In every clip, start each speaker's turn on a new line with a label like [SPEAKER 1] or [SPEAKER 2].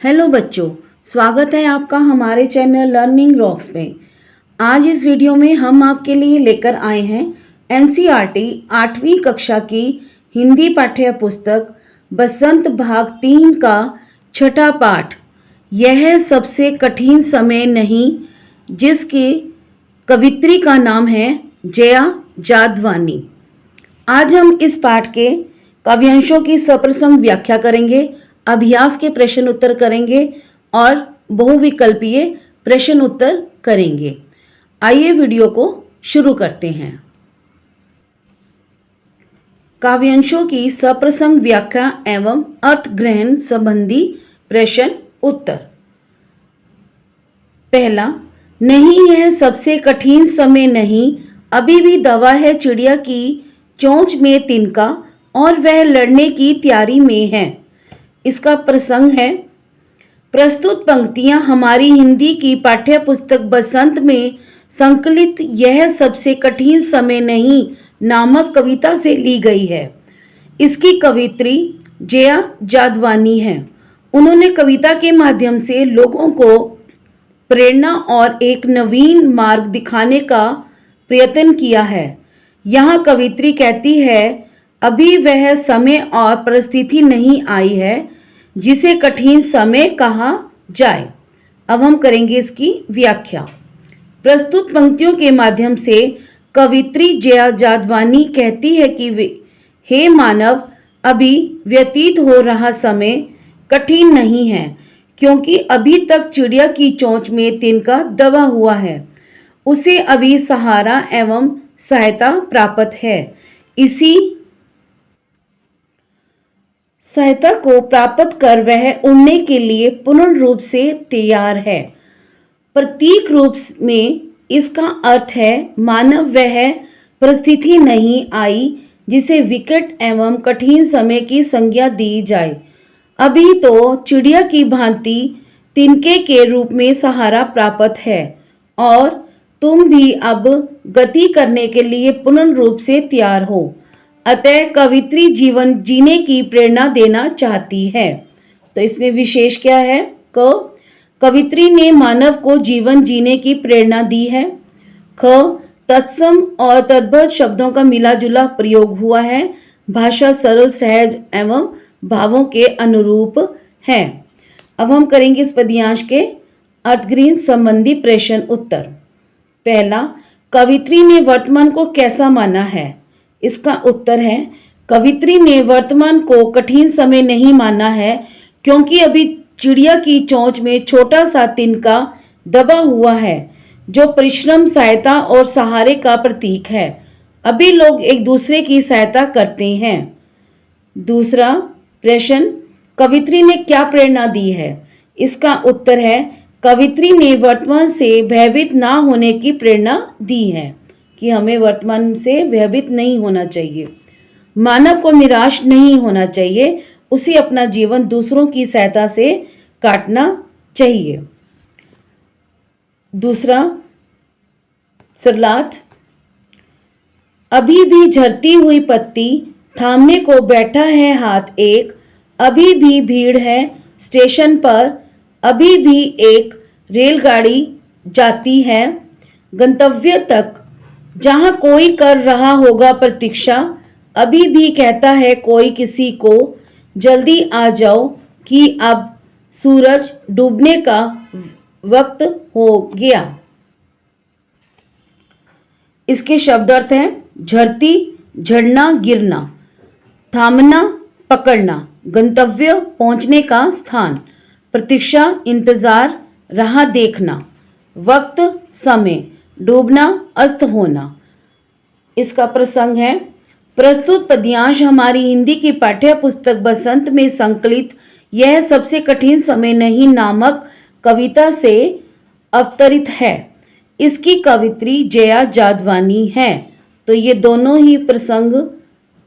[SPEAKER 1] Hello बच्चों, स्वागत है आपका हमारे चैनल लर्निंग रॉक्स में। आज इस वीडियो में हम आपके लिए लेकर आए हैं एनसीईआरटी 8वीं कक्षा की हिंदी पाठ्य पुस्तक बसंत भाग 3 का छठा पाठ, यह सबसे कठिन समय नहीं, जिसकी कवित्री का नाम है जया जादवानी। आज हम इस पाठ के काव्यांशों की सप्रसंग व्याख्या करेंगे, अभ्यास के प्रश्न उत्तर करेंगे और बहुविकल्पीय प्रश्न उत्तर करेंगे। आइए वीडियो को शुरू करते हैं। काव्यांशों की सप्रसंग व्याख्या एवं अर्थ ग्रहण संबंधी प्रश्न उत्तर। पहला, नहीं यह सबसे कठिन समय नहीं, अभी भी दवा है चिड़िया की चोंच में तिनका और वह लड़ने की तैयारी में है। इसका प्रसंग है, प्रस्तुत पंक्तियां हमारी हिंदी की पाठ्य पुस्तक बसंत में संकलित यह सबसे कठिन समय नहीं नामक कविता से ली गई है। इसकी कवित्री जया जादवानी है। उन्होंने कविता के माध्यम से लोगों को प्रेरणा और एक नवीन मार्ग दिखाने का प्रयत्न किया है। यहाँ कवित्री कहती है, अभी वह समय और परिस्थिति नहीं आई है जिसे कठिन समय कहा जाए। अब हम करेंगे इसकी व्याख्या। प्रस्तुत पंक्तियों के माध्यम से कवित्री जया जादवानी कहती है कि हे मानव, अभी व्यतीत हो रहा समय कठिन नहीं है, क्योंकि अभी तक चिड़िया की चोंच में तिनका दबा हुआ है। उसे अभी सहारा एवं सहायता प्राप्त है। इसी सहायता को प्राप्त कर वह उड़ने के लिए पूर्ण रूप से तैयार है। प्रतीक रूप में इसका अर्थ है, मानव वह परिस्थिति नहीं आई जिसे विकट एवं कठिन समय की संज्ञा दी जाए। अभी तो चिड़िया की भांति तिनके के रूप में सहारा प्राप्त है और तुम भी अब गति करने के लिए पूर्ण रूप से तैयार हो। अतः कवित्री जीवन जीने की प्रेरणा देना चाहती है। तो इसमें विशेष क्या है? कवित्री ने मानव को जीवन जीने की प्रेरणा दी है। तत्सम और तद्भव शब्दों का मिला जुला प्रयोग हुआ है। भाषा सरल, सहज एवं भावों के अनुरूप है। अब हम करेंगे इस पद्यांश के अर्थग्रहण संबंधी प्रश्न उत्तर। पहला, कवित्री ने वर्तमान को कैसा माना है? इसका उत्तर है, कवित्री ने वर्तमान को कठिन समय नहीं माना है, क्योंकि अभी चिड़िया की चोंच में छोटा सा तिनका दबा हुआ है, जो परिश्रम, सहायता और सहारे का प्रतीक है। अभी लोग एक दूसरे की सहायता करते हैं। दूसरा प्रश्न, कवित्री ने क्या प्रेरणा दी है? इसका उत्तर है, कवित्री ने वर्तमान से भयभीत ना होने की प्रेरणा दी है, कि हमें वर्तमान से भयभीत नहीं होना चाहिए। मानव को निराश नहीं होना चाहिए, उसे अपना जीवन दूसरों की सहायता से काटना चाहिए। दूसरा सरलाट, अभी भी झरती हुई पत्ती थामने को बैठा है हाथ एक, अभी भी भीड़ है स्टेशन पर, अभी भी एक रेलगाड़ी जाती है गंतव्य तक, जहां कोई कर रहा होगा प्रतीक्षा, अभी भी कहता है कोई किसी को, जल्दी आ जाओ कि अब सूरज डूबने का वक्त हो गया। इसके शब्द अर्थ हैं, झरती, झड़ना, गिरना, थामना, पकड़ना, गंतव्य, पहुंचने का स्थान, प्रतीक्षा, इंतजार, राह देखना, वक्त, समय, डूबना, अस्त होना। इसका प्रसंग है, प्रस्तुत पद्यांश हमारी हिंदी की पाठ्य पुस्तक बसंत में संकलित यह सबसे कठिन समय नहीं नामक कविता से अवतरित है। इसकी कवित्री जया जादवानी है। तो ये दोनों ही प्रसंग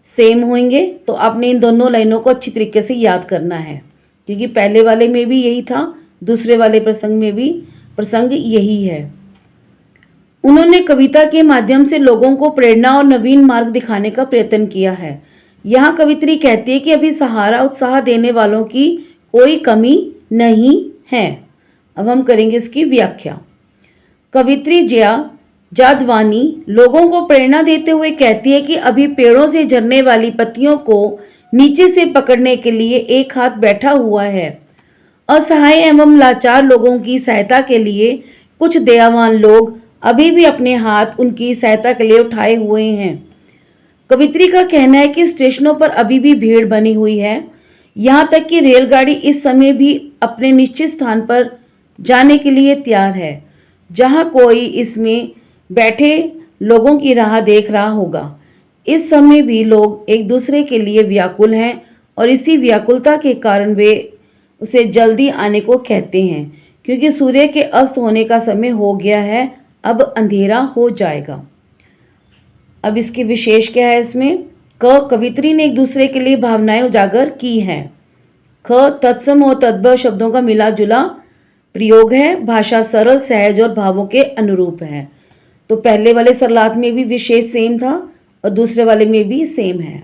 [SPEAKER 1] सेम होंगे, तो आपने इन दोनों लाइनों को अच्छी तरीके से याद करना है, क्योंकि पहले वाले में भी यही था, दूसरे वाले प्रसंग में भी प्रसंग यही है। उन्होंने कविता के माध्यम से लोगों को प्रेरणा और नवीन मार्ग दिखाने का प्रयत्न किया है। यहाँ कवित्री कहती है कि अभी सहारा उत्साह देने वालों की कोई कमी नहीं है। अब हम करेंगे इसकी व्याख्या। कवित्री जया जादवानी लोगों को प्रेरणा देते हुए कहती है कि अभी पेड़ों से झरने वाली पत्तियों को नीचे से पकड़ने के लिए एक हाथ बैठा हुआ है। असहाय एवं लाचार लोगों की सहायता के लिए कुछ दयावान लोग अभी भी अपने हाथ उनकी सहायता के लिए उठाए हुए हैं। कवित्री का कहना है कि स्टेशनों पर अभी भी भीड़ बनी हुई है, यहाँ तक कि रेलगाड़ी इस समय भी अपने निश्चित स्थान पर जाने के लिए तैयार है, जहाँ कोई इसमें बैठे लोगों की राह देख रहा होगा। इस समय भी लोग एक दूसरे के लिए व्याकुल हैं और इसी व्याकुलता के कारण वे उसे जल्दी आने को कहते हैं, क्योंकि सूर्य के अस्त होने का समय हो गया है, अब अंधेरा हो जाएगा। अब इसकी विशेष क्या है इसमें? कवित्री ने एक दूसरे के लिए भावनाएं उजागर की हैं। तत्सम और तद्भव शब्दों का मिला जुला प्रयोग है। भाषा सरल, सहज और भावों के अनुरूप है। तो पहले वाले सरलार्थ में भी विशेष सेम था और दूसरे वाले में भी सेम है।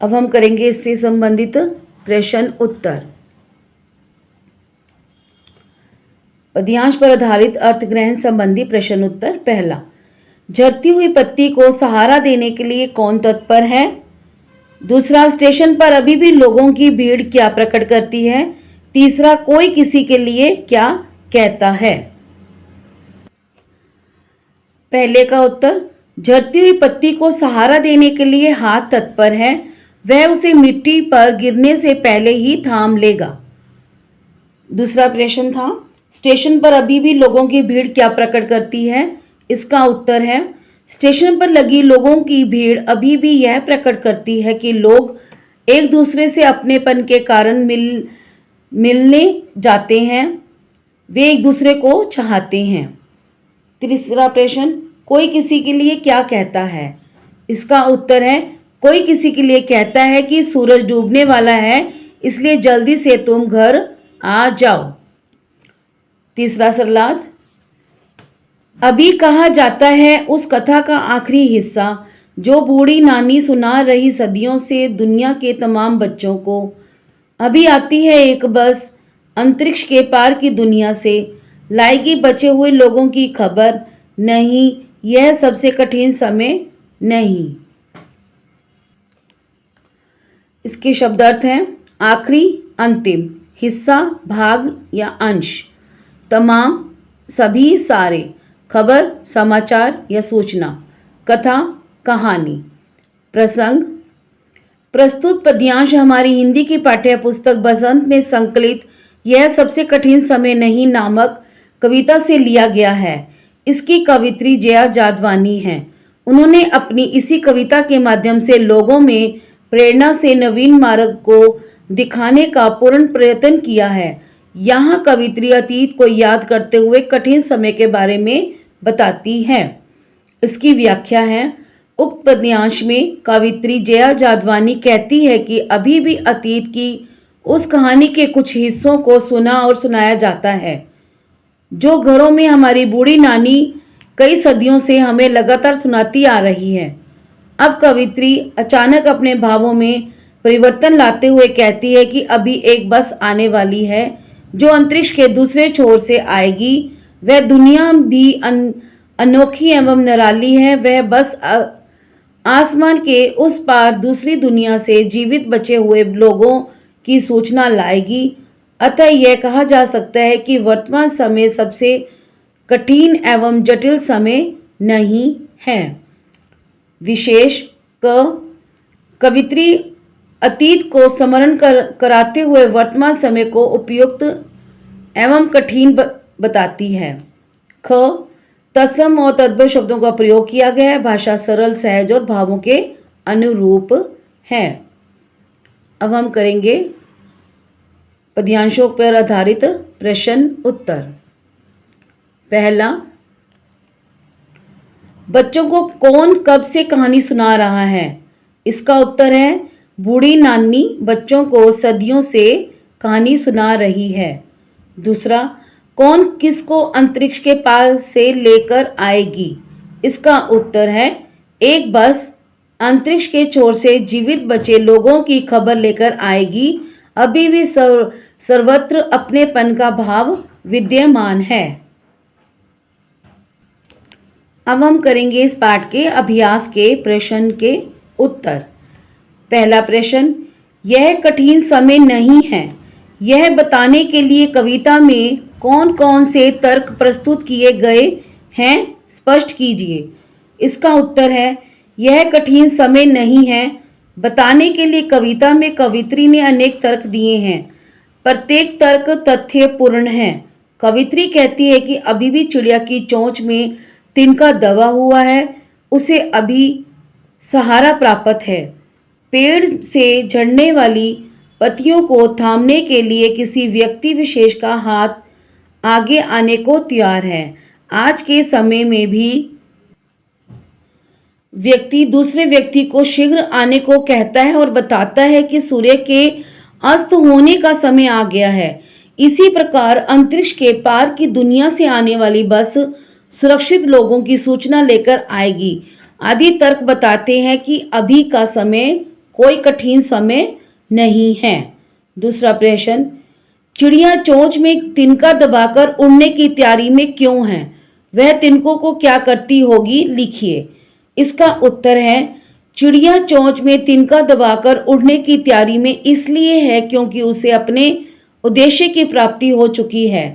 [SPEAKER 1] अब हम करेंगे इससे संबंधित प्रश्न उत्तर। पद्यांश पर आधारित अर्थग्रहण संबंधी प्रश्न उत्तर। पहला, झरती हुई पत्ती को सहारा देने के लिए कौन तत्पर है? दूसरा, स्टेशन पर अभी भी लोगों की भीड़ क्या प्रकट करती है? तीसरा, कोई किसी के लिए क्या कहता है? पहले का उत्तर, झरती हुई पत्ती को सहारा देने के लिए हाथ तत्पर है, वह उसे मिट्टी पर गिरने से पहले ही थाम लेगा। दूसरा प्रश्न था, स्टेशन पर अभी भी लोगों की भीड़ क्या प्रकट करती है? इसका उत्तर है, स्टेशन पर लगी लोगों की भीड़ अभी भी यह प्रकट करती है कि लोग एक दूसरे से अपनेपन के कारण मिलने जाते हैं, वे एक दूसरे को चाहते हैं। तीसरा प्रश्न, कोई किसी के लिए क्या कहता है? इसका उत्तर है, कोई किसी के लिए कहता है कि सूरज डूबने वाला है, इसलिए जल्दी से तुम घर आ जाओ। तीसरा सरलार्थ, अभी कहा जाता है उस कथा का आखिरी हिस्सा जो बूढ़ी नानी सुना रही सदियों से दुनिया के तमाम बच्चों को। अभी आती है एक बस अंतरिक्ष के पार की दुनिया से, लाएगी बचे हुए लोगों की खबर। नहीं, यह सबसे कठिन समय नहीं। इसके शब्दार्थ हैं, आखिरी, अंतिम, हिस्सा, भाग या अंश, तमाम, सभी, सारे, खबर, समाचार या सूचना, कथा, कहानी। प्रसंग, प्रस्तुत पद्यांश हमारी हिंदी की पाठ्य पुस्तक बसंत में संकलित यह सबसे कठिन समय नहीं नामक कविता से लिया गया है। इसकी कवित्री जया जादवानी हैं। उन्होंने अपनी इसी कविता के माध्यम से लोगों में प्रेरणा से नवीन मार्ग को दिखाने का पूर्ण प्रयत्न किया है। यहाँ कवित्री अतीत को याद करते हुए कठिन समय के बारे में बताती है। इसकी व्याख्या है, उक्त पद्यांश में कवित्री जया जादवानी कहती है कि अभी भी अतीत की उस कहानी के कुछ हिस्सों को सुना और सुनाया जाता है जो घरों में हमारी बूढ़ी नानी कई सदियों से हमें लगातार सुनाती आ रही है। अब कवित्री अचानक अपने भावों में परिवर्तन लाते हुए कहती है कि अभी एक बस आने वाली है जो अंतरिक्ष के दूसरे छोर से आएगी। वह दुनिया भी अनोखी एवं निराली है। वह बस आसमान के उस पार दूसरी दुनिया से जीवित बचे हुए लोगों की सूचना लाएगी। अतः यह कहा जा सकता है कि वर्तमान समय सबसे कठिन एवं जटिल समय नहीं है। विशेष कवित्री अतीत को स्मरण कराते हुए वर्तमान समय को उपयुक्त एवं कठिन बताती है। तत्सम और तद्भव शब्दों का प्रयोग किया गया है। भाषा सरल, सहज और भावों के अनुरूप है। अब हम करेंगे पद्यांशों पर आधारित प्रश्न उत्तर। पहला, बच्चों को कौन कब से कहानी सुना रहा है? इसका उत्तर है, बूढ़ी नानी बच्चों को सदियों से कहानी सुना रही है। दूसरा, कौन किसको अंतरिक्ष के पार से लेकर आएगी? इसका उत्तर है, एक बस अंतरिक्ष के छोर से जीवित बचे लोगों की खबर लेकर आएगी। अभी भी सर्वत्र अपनेपन का भाव विद्यमान है। अब हम करेंगे इस पाठ के अभ्यास के प्रश्न के उत्तर। पहला प्रश्न, यह कठिन समय नहीं है, यह बताने के लिए कविता में कौन कौन से तर्क प्रस्तुत किए गए हैं, स्पष्ट कीजिए। इसका उत्तर है, यह कठिन समय नहीं है बताने के लिए कविता में कवित्री ने अनेक तर्क दिए हैं। प्रत्येक तर्क तथ्यपूर्ण है। कवित्री कहती है कि अभी भी चिड़िया की चोंच में तिनका दबा हुआ है, उसे अभी सहारा प्राप्त है। पेड़ से झड़ने वाली पत्तियों को थामने के लिए किसी व्यक्ति विशेष का हाथ आगे आने को तैयार है। आज के समय में भी व्यक्ति दूसरे व्यक्ति को शीघ्र आने को कहता है और बताता है कि सूर्य के अस्त होने का समय आ गया है। इसी प्रकार अंतरिक्ष के पार की दुनिया से आने वाली बस सुरक्षित लोगों की सूचना लेकर आएगी। आदि तर्क बताते हैं कि अभी का समय कोई कठिन समय नहीं है। दूसरा प्रश्न, चिड़िया चोंच में तिनका दबाकर उड़ने की तैयारी में क्यों है, वह तिनकों को क्या करती होगी, लिखिए। इसका उत्तर है, चिड़िया चोंच में तिनका दबाकर उड़ने की तैयारी में इसलिए है क्योंकि उसे अपने उद्देश्य की प्राप्ति हो चुकी है।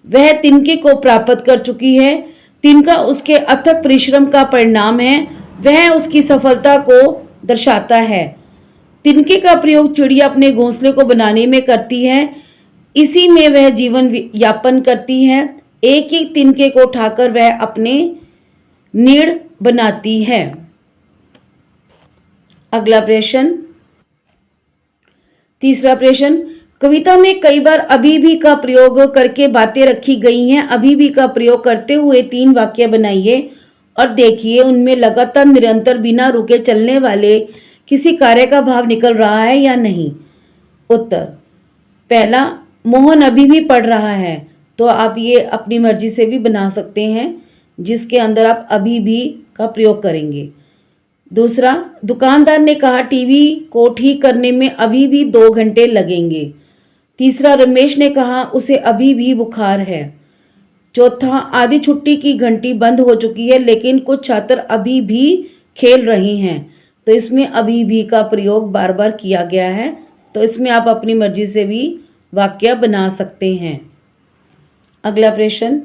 [SPEAKER 1] वह तिनके को प्राप्त कर चुकी है। तिनका उसके अथक परिश्रम का परिणाम है, वह उसकी सफलता को दर्शाता है। तिनके का प्रयोग चिड़िया अपने घोंसले को बनाने में करती है, इसी में वह जीवन यापन करती है। एक एक तिनके को उठाकर वह अपने नीड़ बनाती है। अगला प्रश्न, तीसरा प्रश्न, कविता में कई बार अभी भी का प्रयोग करके बातें रखी गई हैं। अभी भी का प्रयोग करते हुए 3 वाक्य बनाइए और देखिए उनमें लगातार निरंतर बिना रुके चलने वाले किसी कार्य का भाव निकल रहा है या नहीं। उत्तर, पहला, मोहन अभी भी पढ़ रहा है, तो आप ये अपनी मर्जी से भी बना सकते हैं जिसके अंदर आप अभी भी का प्रयोग करेंगे। दूसरा, दुकानदार ने कहा टीवी को ठीक करने में अभी भी 2 घंटे लगेंगे। तीसरा, रमेश ने कहा उसे अभी भी बुखार है। चौथा, आधी छुट्टी की घंटी बंद हो चुकी है लेकिन कुछ छात्र अभी भी खेल रहे हैं। तो इसमें अभी भी का प्रयोग बार बार किया गया है, तो इसमें आप अपनी मर्जी से भी वाक्य बना सकते हैं। अगला प्रश्न,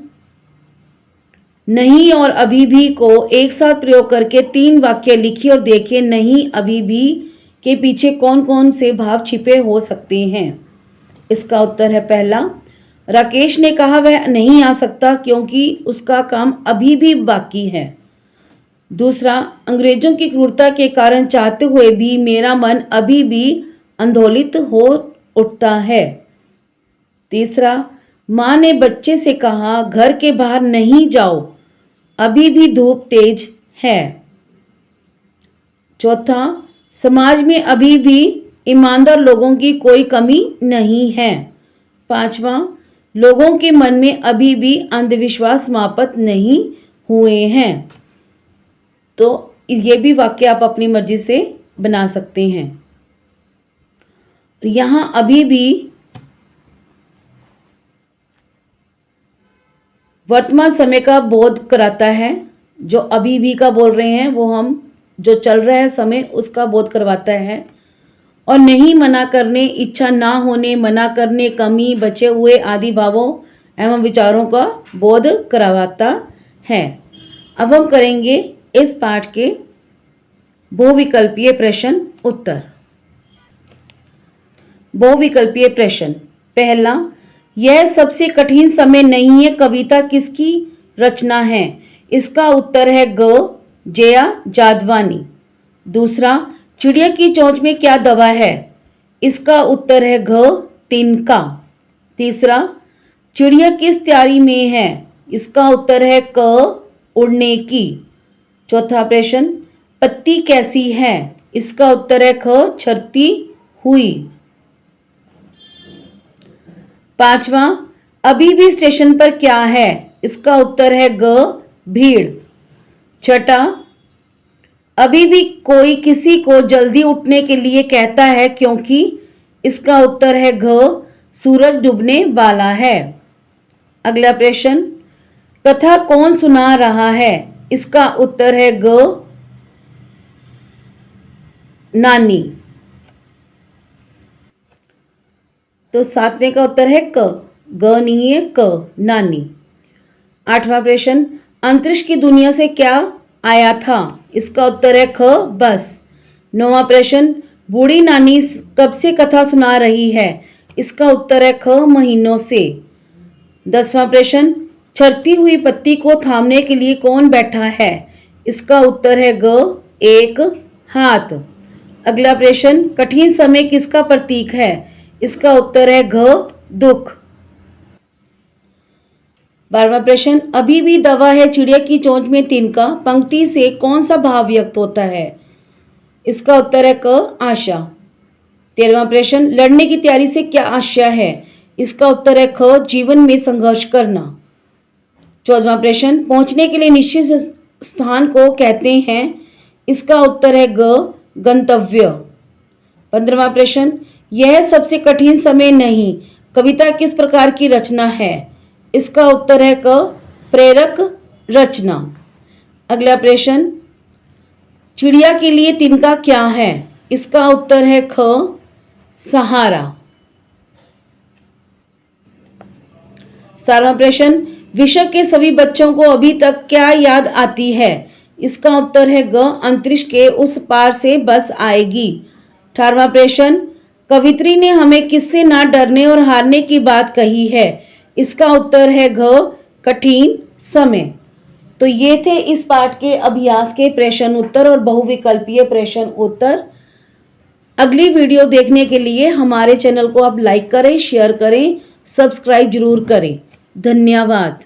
[SPEAKER 1] नहीं और अभी भी को एक साथ प्रयोग करके 3 वाक्य लिखिए और देखिए नहीं अभी भी के पीछे कौन कौन से भाव छिपे हो सकते हैं। इसका उत्तर है, पहला, राकेश ने कहा वह नहीं आ सकता क्योंकि उसका काम अभी भी बाकी है। दूसरा, अंग्रेजों की क्रूरता के कारण चाहते हुए भी मेरा मन अभी भी आंदोलित हो उठता है। तीसरा, माँ ने बच्चे से कहा घर के बाहर नहीं जाओ, अभी भी धूप तेज है। चौथा, समाज में अभी भी ईमानदार लोगों की कोई कमी नहीं है। पांचवा, लोगों के मन में अभी भी अंधविश्वास समाप्त नहीं हुए हैं। तो ये भी वाक्य आप अपनी मर्जी से बना सकते हैं। यहाँ अभी भी वर्तमान समय का बोध कराता है। जो अभी भी का बोल रहे हैं वो हम जो चल रहा है समय उसका बोध करवाता है। और नहीं मना करने, इच्छा ना होने, मना करने, कमी, बचे हुए आदि भावों एवं विचारों का बोध करवाता है। अब हम करेंगे इस पाठ के बहुविकल्पीय प्रश्न उत्तर। बहुविकल्पीय प्रश्न, पहला, यह सबसे कठिन समय नहीं है कविता किसकी रचना है। इसका उत्तर है ग, जया जादवानी। दूसरा, चिड़िया की चोंच में क्या दबा है। इसका उत्तर है घ, तिनका। तीसरा, चिड़िया किस तैयारी में है। इसका उत्तर है क, उड़ने की। चौथा प्रश्न, पत्ती कैसी है। इसका उत्तर है ख, छरती हुई। पांचवा, अभी भी स्टेशन पर क्या है। इसका उत्तर है ग, भीड़। छठा, अभी भी कोई किसी को जल्दी उठने के लिए कहता है क्योंकि। इसका उत्तर है घ, सूरज डूबने वाला है। अगला प्रश्न, कथा कौन सुना रहा है? इसका उत्तर है ग, नानी। तो 7वें का उत्तर है क, ग नहीं है क, नानी। 8वां प्रश्न, अंतरिक्ष की दुनिया से क्या आया था? इसका उत्तर है ख, बस। 9वां प्रश्न, बूढ़ी नानी कब से कथा सुना रही है? इसका उत्तर है ख, महीनों से। 10वां प्रश्न, छरती हुई पत्ती को थामने के लिए कौन बैठा है? इसका उत्तर है ग, एक हाथ। अगला प्रश्न, कठिन समय किसका प्रतीक है? इसका उत्तर है घ, दुख। 12वां प्रश्न, अभी भी दवा है चिड़िया की चोंच में तिनका, पंक्ति से कौन सा भाव व्यक्त होता है? इसका उत्तर है क, आशा। 13वां प्रश्न, लड़ने की तैयारी से क्या आशय है? इसका उत्तर है ख, जीवन में संघर्ष करना। 14वां प्रश्न, पहुंचने के लिए निश्चित स्थान को कहते हैं? इसका उत्तर है ग, गंतव्य। 15वां प्रश्न, यह सबसे कठिन समय नहीं, कविता किस प्रकार की रचना है? इसका उत्तर है क, प्रेरक रचना। अगला प्रश्न, चिड़िया के लिए तिनका क्या है? इसका उत्तर है ख, सहारा। 17वां प्रश्न, विश्व के सभी बच्चों को अभी तक क्या याद आती है? इसका उत्तर है ग, अंतरिक्ष के उस पार से बस आएगी। 18वां प्रश्न, कवित्री ने हमें किससे ना डरने और हारने की बात कही है? इसका उत्तर है घ, कठिन समय। तो ये थे इस पाठ के अभ्यास के प्रश्न उत्तर और बहुविकल्पीय प्रश्न उत्तर। अगली वीडियो देखने के लिए हमारे चैनल को आप लाइक करें, शेयर करें, सब्सक्राइब जरूर करें। धन्यवाद।